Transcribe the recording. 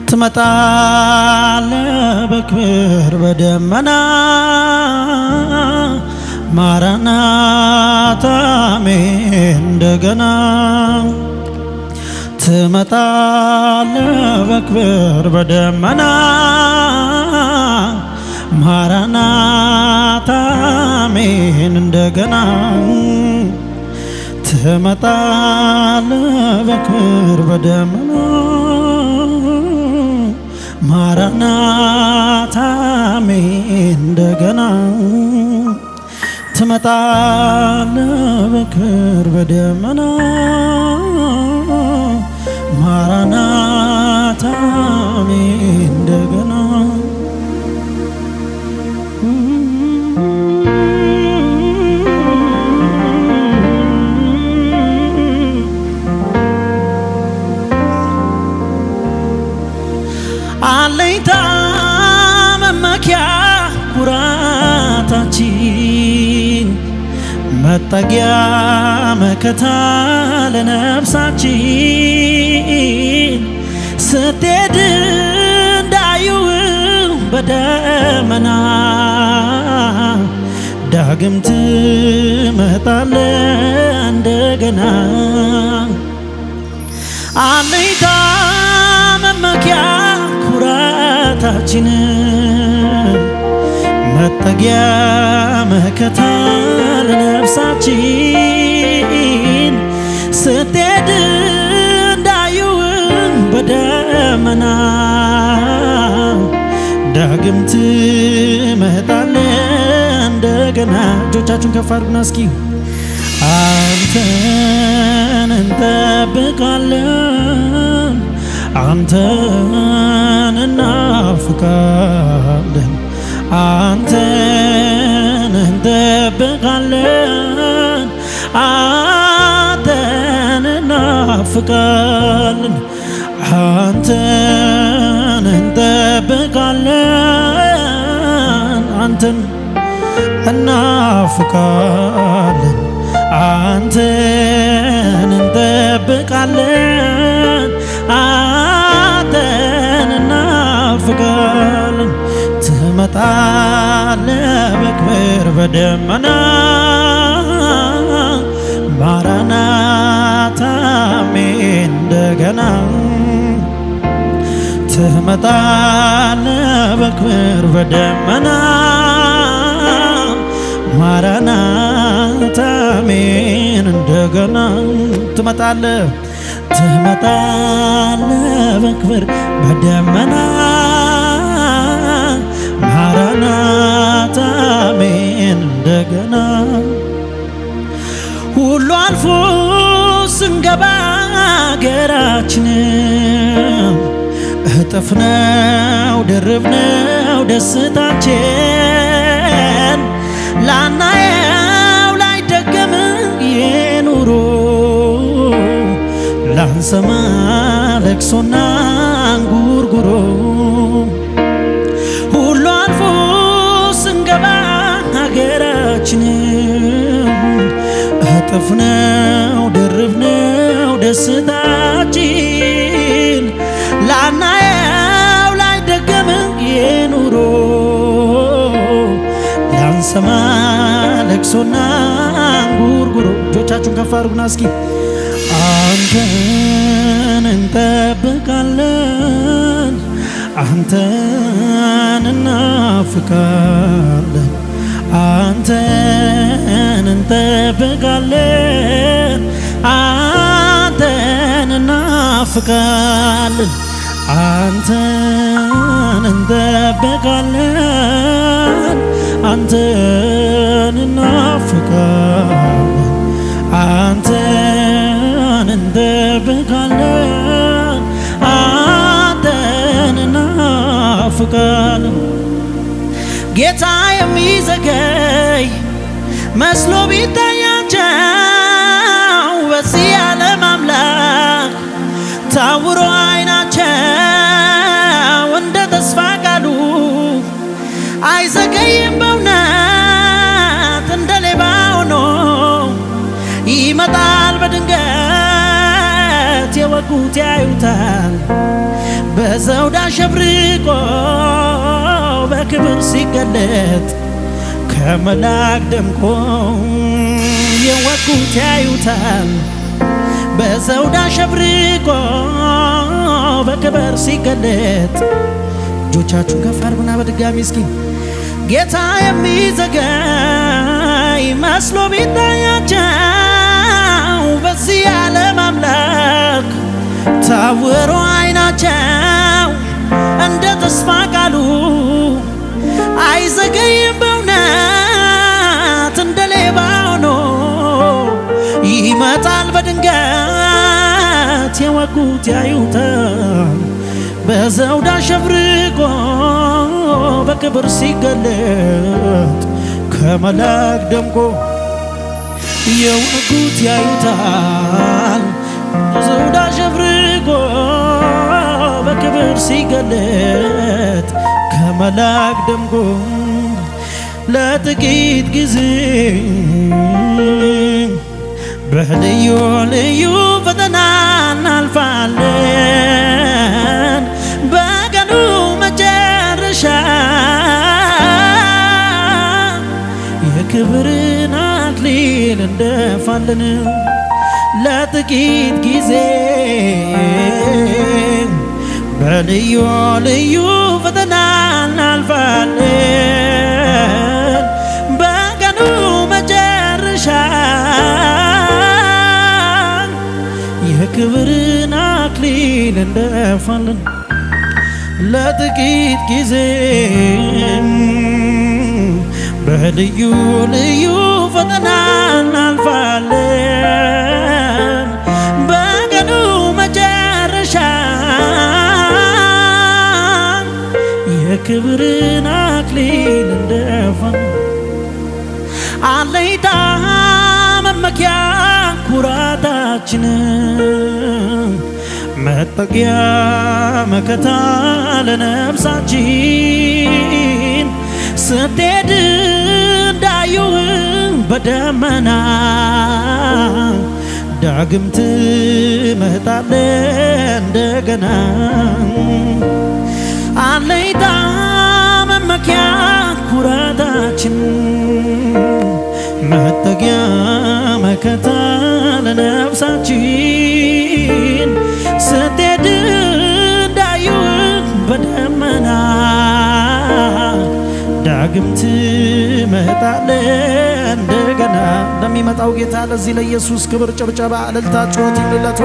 ትመጣለህ በክብር በደመና ማራናታ አሜን እንደገና ትመጣለህ በክብር በደመና ማራናታ አሜን እንደገና ትመጣለህ በክብር በደመና ማራናታ አሜን እንደገና ትመጣለህ በክብር በደመና ማራናታ አሜን እንደገና አለኝታ መመኪያ ኩራታችን መጠጊያ መከታ ለነፍሳችን ስትሄድ እንዳዩ በደመና ዳግም ትመጣለህ እንደገና አለኝታ መመኪያ ኩራታችን መጠጊያ መከታ ለነፍሳችን ስትሄድ እንዳዩ በደመና ዳግም ትመጣለህ እንደገና እጆቻችሁን ከፍ አድርጉና እስኪ አንተን እንጠብቃለን አንተን እናፍቃለን አንተን እንጠብቃለን አንተን እናፍቃለን አንተን እንጠብቃለን አንተን እናፍቃለን አንተን እንጠብቃለን አንተን እናፍቃለን ትመጣለህ በክብር በደመና ማራናታ አሜን እንደገና ትመጣለህ በክብር በደመና ማራናታ አሜን እንደገና ትመጣለህ በክብር በደመና ማራናታ አሜን እንደገና ሁሉ አልፎ ስንገባ አገራችን እጥፍ ነው ድርብ ነው ደስታችን ላናየው ላይደገም የኑሮ ላንሰማ ለቅሶና እንጉርጉሮ ሁሉ አልፎ ስንገባ ሀገራችን እጥፍ ነው ድርብ ነው ደስታችን ላናየው ላይደገም የኑሮ ላንሰማ ለቅሶና እንጉርጉሮ እጆቻችሁን ከፍ አድርጉና እስኪ አንተን እንጠብቃለን አንተን እናፍቃለን አንተን እንጠብቃለን አንተን እናፍቃለን አንተን እንጠብቃለን አንተን እናፍቃለን አንተን እንጠብቃለን አንተን እናፍቃለን ጌታ የሚዘገይ መስሎ ቢታያቸው በዚህ ዓለም አምላክ ታውሮ አይናቸው እንደ ተስፋ ቃሉ አይዘገይም በእውነት እንደ ሌባ ሆኖ ይመጣል በድንገት የወጉት ያዩታል በዘውድ አሸብርቆ በክብር ሲገለጥ ከመላክ ደምቆ የወጉት ያዩታል። በዘውድ አሸብርቆ በክብር ሲገለጥ እጆቻችሁን ከፍ አድርጉና በድጋሚ እስኪ ጌታ የሚዘገይ መስሎ ቢታያቸው በዚህ ዓለም አምላክ ታውሮ አይናቸው እንደ ተስፋ ቃሉ አይዘገይም በእውነት እንደ ሌባ ሆኖ ይመጣል በድንገት የወጉት ያዩታል። በዘውድ አሸብርቆ በክብር ሲገለጥ ከመላክ ደምቆ የወጉት ያዩታል። በዘውድ አሸብርቆ በክብር ሲገለጥ ከመላክ ደምቆ ለጥቂት ጊዜ በልዩ ልዩ ፈተና እናልፋለን። በቀኑ መጨረሻ የክብርን አክሊል እንደፋለን። ለጥቂት ጊዜ በልዩ ልዩ ፈተና እናልፋለን። በቀኑ መጨረሻ የክብርን አክሊል እንደፋለን። ለጥቂት ጊዜ በልዩ ልዩ ፈተና እናልፋለን። በቀኑ መጨረሻ የክብርን አክሊል እንደፋለን። አለኝታ መመኪያ ኩራታችን መጠጊያ መከታ ለነፍሳችን ስትሄድ እንዳዩህ በደመና ዳግም ትመጣለህ እንደገና። አለኝታ መመኪያ ኩራታችን መጠጊያ መከታ ለነፍሳችን ስትሄድ እንዳዩህ በደመና ዳግም ትመጣለህ እንደገና። ለሚመጣው ጌታ ለዚህ ለኢየሱስ ክብር ጭብጨባ እልልታ ጩኸት ይሁንለት።